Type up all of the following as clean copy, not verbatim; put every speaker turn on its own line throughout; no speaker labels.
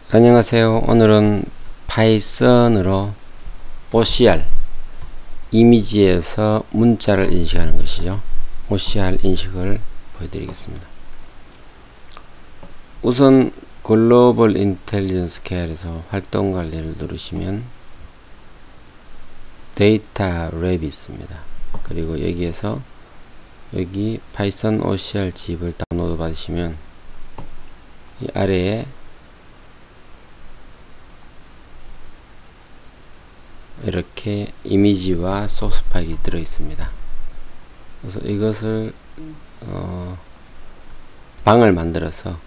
안녕하세요. 오늘은 파이썬으로 OCR 이미지에서 문자를 인식하는 것이죠. OCR 인식을 보여드리겠습니다. 우선 글로벌 인텔리전스 계열에서 활동 관리를 누르시면 데이터 랩이 있습니다. 그리고 여기에서 여기 파이썬 OCR 집을 다운로드 받으시면 이 아래에 이렇게 이미지와 소스 파일이 들어 있습니다. 그래서 이것을 방을 만들어서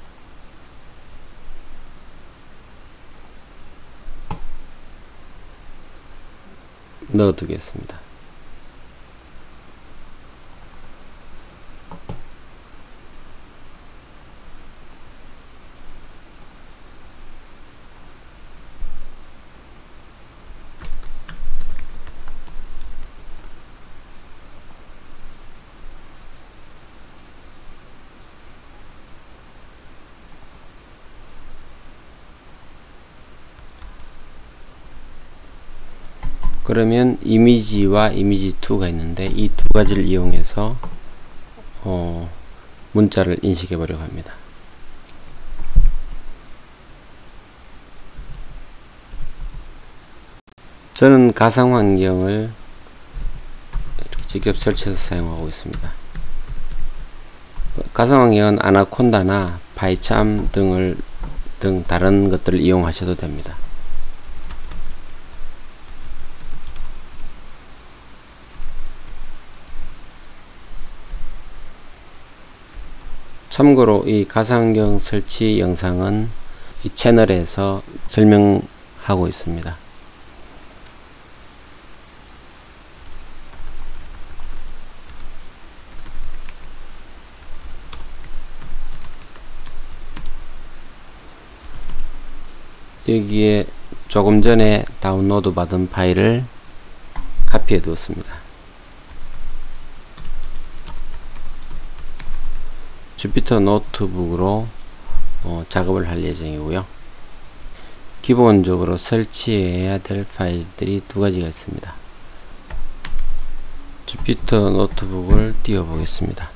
넣어 두겠습니다. 그러면 이미지와 이미지2가 있는데 이 두 가지를 이용해서 문자를 인식해 보려고 합니다. 저는 가상 환경을 직접 설치해서 사용하고 있습니다. 가상 환경은 아나콘다나 파이참 등 다른 것들을 이용하셔도 됩니다. 참고로 이 가상환경 설치 영상은 이 채널에서 설명하고 있습니다. 여기에 조금 전에 다운로드 받은 파일을 카피해 두었습니다. 주피터 노트북으로 작업을 할 예정이고요. 기본적으로 설치해야 될 파일들이 두 가지가 있습니다. 주피터 노트북을 띄워 보겠습니다.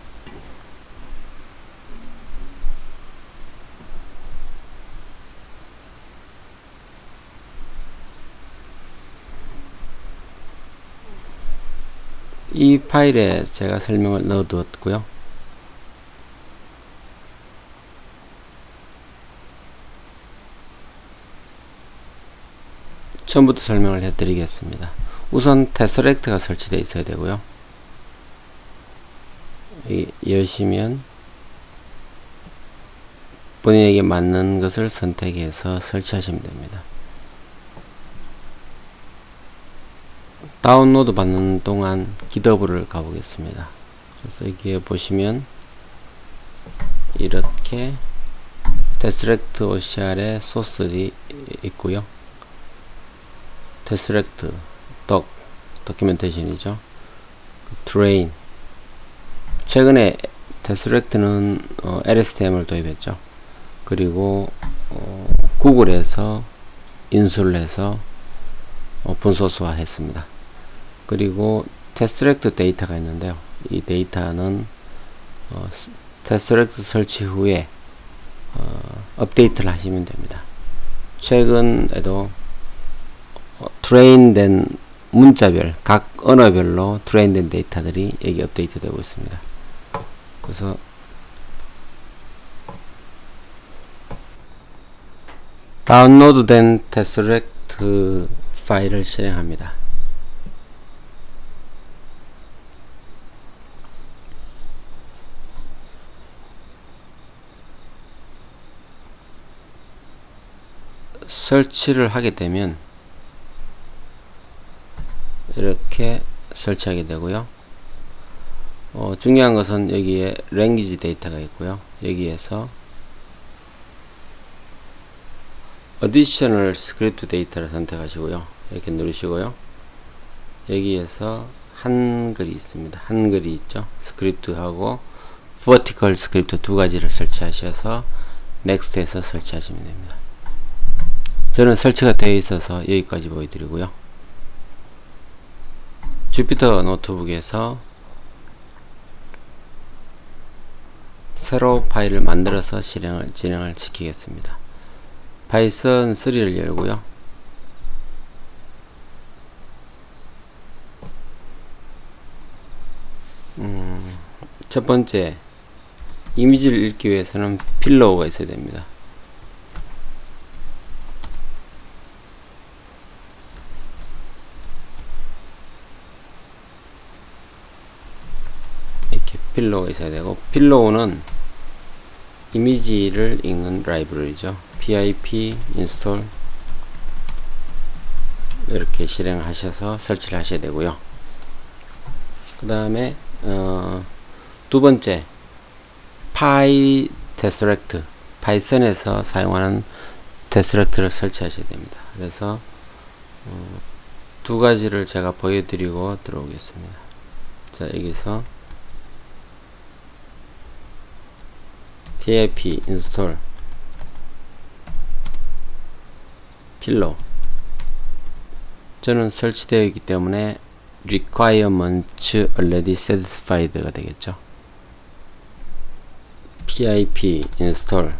이 파일에 제가 설명을 넣어 두었고요. 처음부터 설명을 해드리겠습니다. 우선 테스렉트가 설치되어 있어야 되고요. 여시면 본인에게 맞는 것을 선택해서 설치하시면 됩니다. 다운로드 받는 동안 GitHub를 가보겠습니다. 그래서 여기에 보시면 이렇게 테스렉트 OCR의 소스들이 있고요. 테스렉트 도큐멘테이션이죠. 트레인, 최근에 테스렉트는 LSTM을 도입했죠. 그리고 구글에서 인수를 해서 오픈소스화 했습니다. 그리고 테스렉트 데이터가 있는데요. 이 데이터는 테스렉트 설치 후에 업데이트를 하시면 됩니다. 최근에도 트레인된 문자별, 각 언어별로 트레인된 데이터들이 여기 업데이트 되고 있습니다. 그래서 다운로드 된 테스렉트 파일을 실행합니다. 설치를 하게 되면 이렇게 설치하게 되고요. 중요한 것은 여기에 랭귀지 데이터가 있고요. 여기에서 어디셔널 스크립트 데이터를 선택하시고요. 이렇게 누르시고요. 여기에서 한글이 있습니다. 한글이 있죠. 스크립트하고 vertical 스크립트 두 가지를 설치하셔서 넥스트에서 설치하시면 됩니다. 저는 설치가 되어 있어서 여기까지 보여드리고요. 주피터 노트북에서 새로 파일을 만들어서 진행을 시키겠습니다. 파이썬 3를 열고요. 첫 번째, 이미지를 읽기 위해서는 필로우가 있어야 됩니다. 이렇게 필로우가 있어야 되고, 필로우는 이미지를 읽는 라이브러리죠. pip install 이렇게 실행을 하셔서 설치를 하셔야 되고요. 그 다음에 두 번째, pytesseract, 파이썬에서 사용하는 tesseract를 설치하셔야 됩니다. 그래서 두 가지를 제가 보여드리고 들어오겠습니다. 자, 여기서 pip install 필로우, 저는 설치되어 있기 때문에 requirements already satisfied가 되겠죠. pip install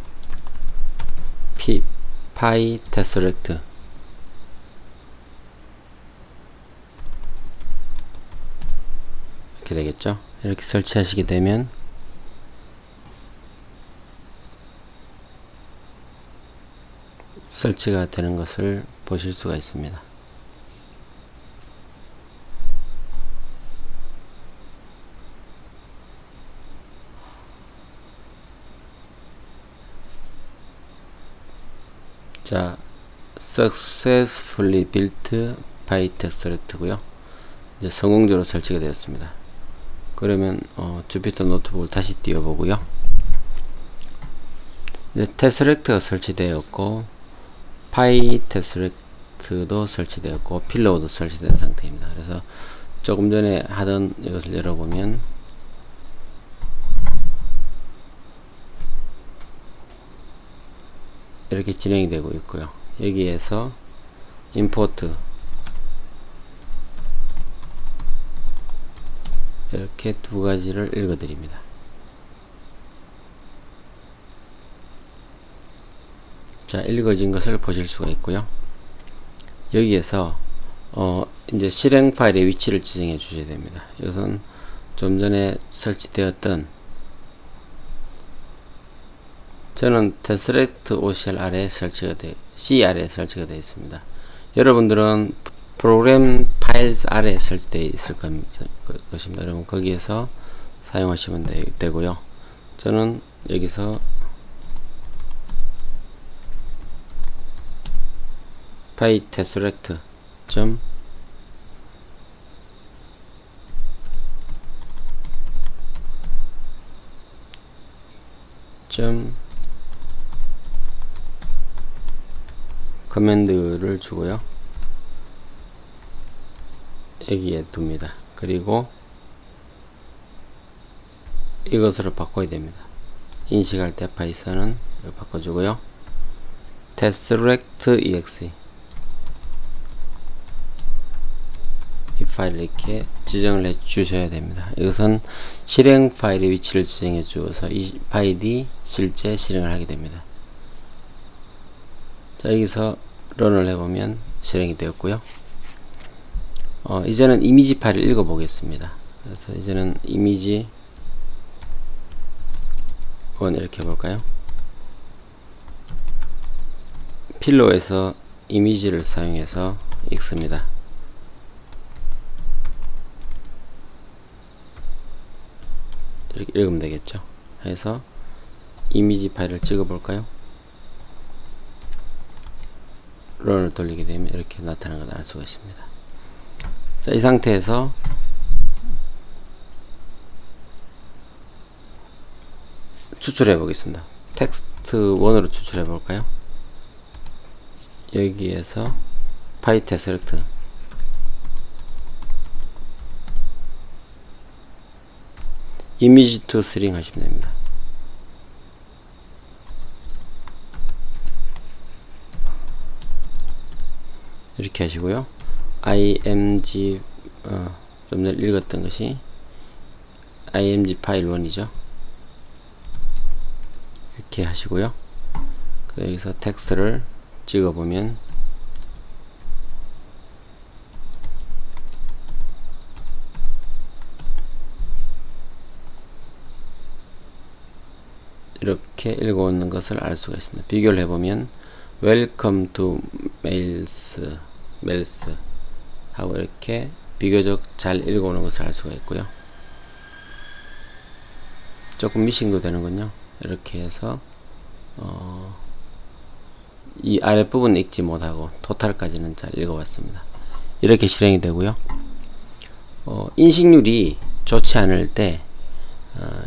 pytesseract 이렇게 되겠죠. 이렇게 설치하시게 되면 설치가 되는 것을 보실 수가 있습니다. 자, successfully built pytesseract 고요. 이제 성공적으로 설치가 되었습니다. 그러면 주피터 노트북을 다시 띄워보고요. 이제 tesseract가 설치되었고, pytesseract도 설치되었고, 필로우도 설치된 상태입니다. 그래서 조금 전에 하던 이것을 열어보면 이렇게 진행이 되고 있고요. 여기에서 import 이렇게 두 가지를 읽어 드립니다. 자, 읽어진 것을 보실 수가 있고요. 여기에서 이제 실행 파일의 위치를 지정해 주셔야 됩니다. 이것은 좀 전에 설치되었던, 저는 tesseract OCR 아래에 설치가 C 아래에 설치가 되어 있습니다. 여러분들은 프로그램 파일스 아래에 설치되어 있을 것입니다. 여러분 거기에서 사용하시면 되고요. 저는 여기서 pytesseract 커맨드를 주고요. 여기에 둡니다. 그리고 이것으로 바꿔야 됩니다. 인식할 때 파이썬은 바꿔주고요. tesseract exe 이 파일을 이렇게 지정을 해 주셔야 됩니다. 이것은 실행 파일의 위치를 지정해 주어서 이 파일이 실제 실행을 하게 됩니다. 자, 여기서 런을 해보면 실행이 되었고요. 이제는 이미지 파일을 읽어 보겠습니다. 그래서 이제는 이미지 1 이렇게 해볼까요? 필로우에서 이미지를 사용해서 읽습니다. 이렇게 읽으면 되겠죠. 해서 이미지 파일을 찍어 볼까요? 런을 돌리게 되면 이렇게 나타나는 걸 알 수가 있습니다. 자, 이 상태에서 추출해 보겠습니다. 텍스트 1으로 추출해 볼까요? 여기에서 pytesseract image to string 하시면 됩니다. 이렇게 하시고요. img 좀 전에 읽었던 것이 img 파일 1이죠. 이렇게 하시고요. 여기서 텍스트를 찍어보면 이렇게 읽어오는 것을 알 수가 있습니다. 비교를 해보면 Welcome to Mails 하고 이렇게 비교적 잘 읽어오는 것을 알 수가 있고요. 조금 미싱도 되는군요. 이렇게 해서 이 아랫부분 읽지 못하고 토탈까지는 잘 읽어왔습니다. 이렇게 실행이 되고요. 인식률이 좋지 않을 때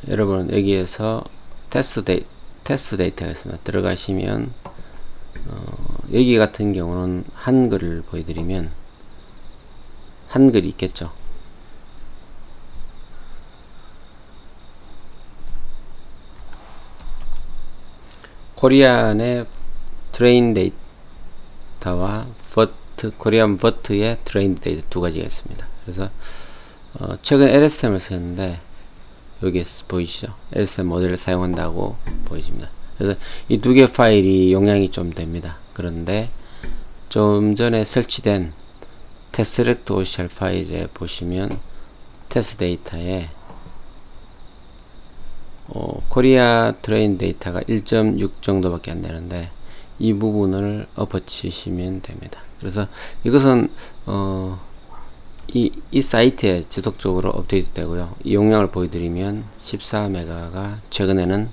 여러분은 여기에서 테스트 데이터가 있습니다. 들어가시면 여기 같은 경우는 한글을 보여드리면 한글이 있겠죠. 코리안의 트레인 데이터와 코리안 버트의 트레인 데이터 두 가지가 있습니다. 그래서 최근 LSM을 썼는데 여기 보이시죠? LSM 모델을 사용한다고 보여집니다. 그래서 이 두 개 파일이 용량이 좀 됩니다. 그런데 좀 전에 설치된 테스트렉트 OCR 파일에 보시면 테스트 데이터에 코리아 트레인 데이터가 1.6 정도밖에 안 되는데 이 부분을 엎어치시면 됩니다. 그래서 이것은 이 사이트에 지속적으로 업데이트 되고요. 이 용량을 보여드리면 14메가가 최근에는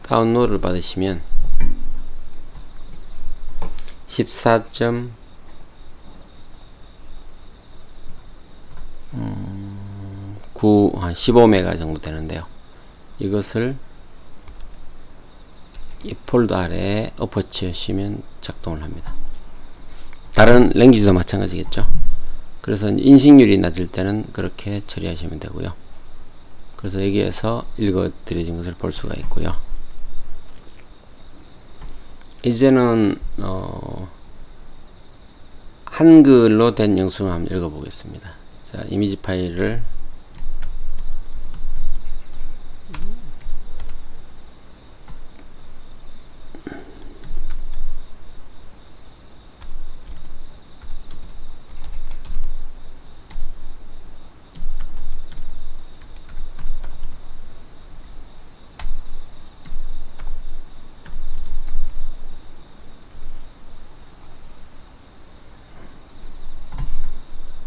다운로드를 받으시면 14.9 한 15메가 정도 되는데요. 이것을 이 폴더 아래에 엎어치시면 작동을 합니다. 다른 랭귀지도 마찬가지겠죠. 그래서 인식률이 낮을 때는 그렇게 처리하시면 되고요. 그래서 여기에서 읽어 드려진 것을 볼 수가 있고요. 이제는 한글로 된 영상을 한번 읽어 보겠습니다. 자, 이미지 파일을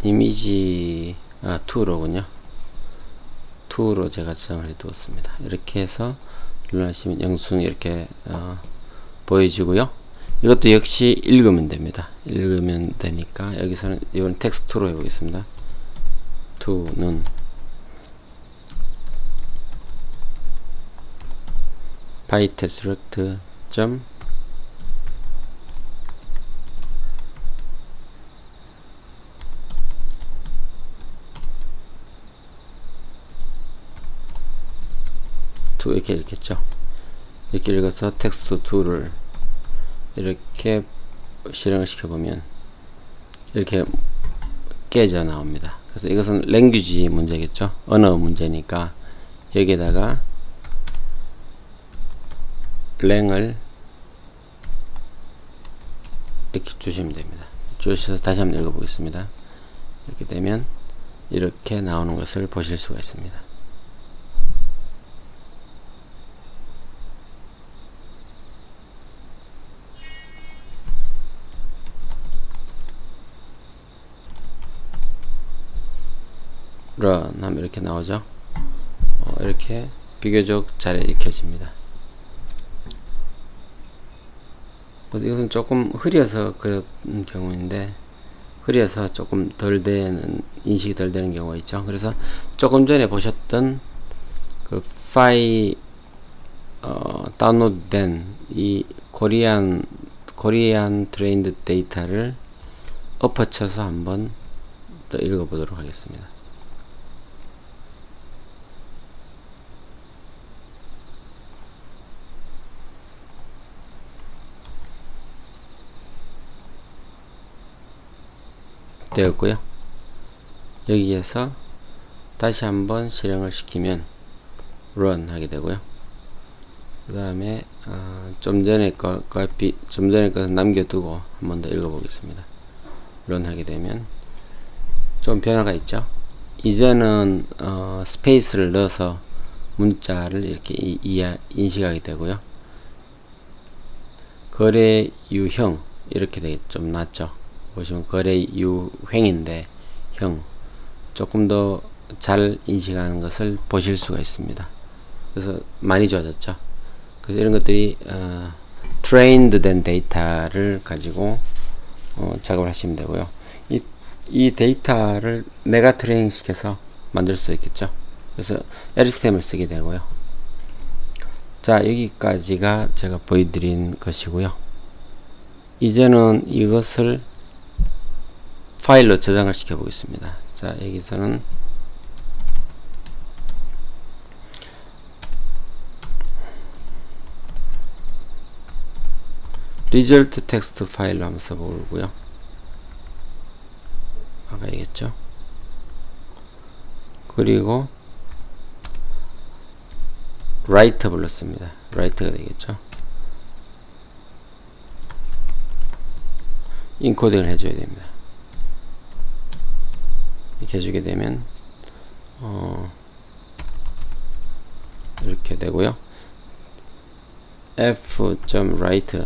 이미지 2로군요. 2로 제가 저장을 해 두었습니다. 이렇게 해서 눌러주시면 영상이 이렇게 보여지고요. 이것도 역시 읽으면 됩니다. 읽으면 되니까 여기서는 이번 텍스트로 해보겠습니다. 2는 pytestselect 이렇게 읽겠죠. 이렇게 읽어서 텍스트 2를 이렇게 실행을 시켜보면 이렇게 깨져 나옵니다. 그래서 이것은 랭귀지 문제겠죠. 언어 문제니까 여기에다가 랭을 이렇게 주시면 됩니다. 주셔서 다시 한번 읽어보겠습니다. 이렇게 되면 이렇게 나오는 것을 보실 수가 있습니다. 런 하면 이렇게 나오죠. 이렇게 비교적 잘 읽혀집니다. 이것은 조금 흐려서 그런 경우인데 흐려서 조금 덜 되는 인식이 덜 되는 경우가 있죠. 그래서 조금 전에 보셨던 그 파일 다운로드된 이 코리안 트레인드 데이터를 엎어쳐서 한번 더 읽어보도록 하겠습니다. 되었고요. 여기에서 다시 한번 실행을 시키면 run 하게 되고요. 그 다음에 좀 전에 것을 남겨두고 한 번 더 읽어보겠습니다. run 하게 되면 좀 변화가 있죠. 이제는 스페이스를 넣어서 문자를 이렇게 인식하게 되고요. 거래 유형 이렇게 되게 좀 낫죠. 보시면 거래 유행인데 형 조금 더 잘 인식하는 것을 보실 수가 있습니다. 그래서 많이 좋아졌죠. 그래서 이런 것들이 trained 된 데이터를 가지고 작업을 하시면 되고요. 이 데이터를 내가 트레이닝 시켜서 만들 수 있겠죠. 그래서 LSTM을 쓰게 되고요. 자, 여기까지가 제가 보여드린 것이고요. 이제는 이것을 파일로 저장을 시켜 보겠습니다. 자, 여기서는 result 텍스트 파일로 한번 써보고요. 나가야겠죠. 그리고 write 불렀습니다. write가 되겠죠. 인코딩을 해줘야 됩니다. 이렇게 해주게 되면 이렇게 되고요. f.write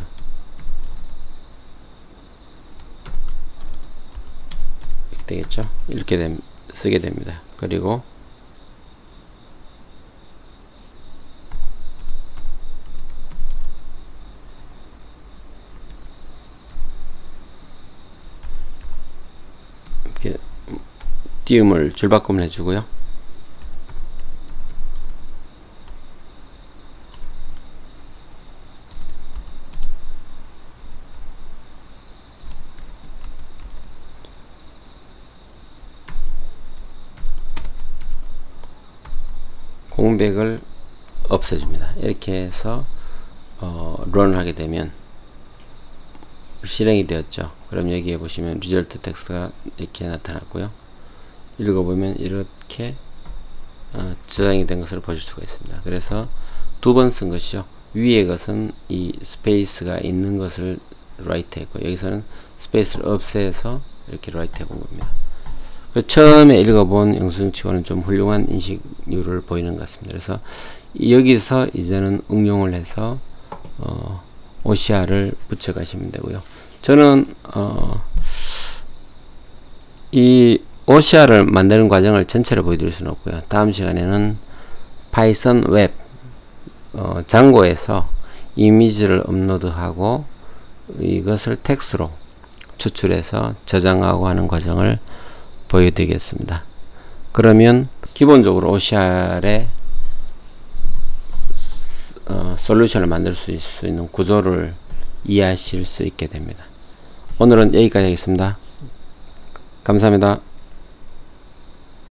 이렇게 되겠죠. 이렇게 쓰게 됩니다. 그리고 이렇게 띄움을 줄바꿈을 해주고요. 공백을 없애줍니다. 이렇게 해서 런을 하게 되면 실행이 되었죠. 그럼 여기에 보시면 result 텍스트가 이렇게 나타났고요. 읽어보면 이렇게 저장이 된 것을 보실 수가 있습니다. 그래서 두 번 쓴 것이요. 위에 것은 이 스페이스가 있는 것을 write 했고, 여기서는 스페이스를 없애서 이렇게 write 해본 겁니다. 처음에 읽어본 영수증치고는 좀 훌륭한 인식률을 보이는 것 같습니다. 그래서 여기서 이제는 응용을 해서 OCR을 붙여 가시면 되고요. 저는 이 OCR을 만드는 과정을 전체를 보여드릴 수는 없고요. 다음 시간에는 파이썬 웹 장고에서 이미지를 업로드하고 이것을 텍스트로 추출해서 저장하고 하는 과정을 보여드리겠습니다. 그러면 기본적으로 OCR의 솔루션을 만들 수 있는 구조를 이해하실 수 있게 됩니다. 오늘은 여기까지 하겠습니다. 감사합니다.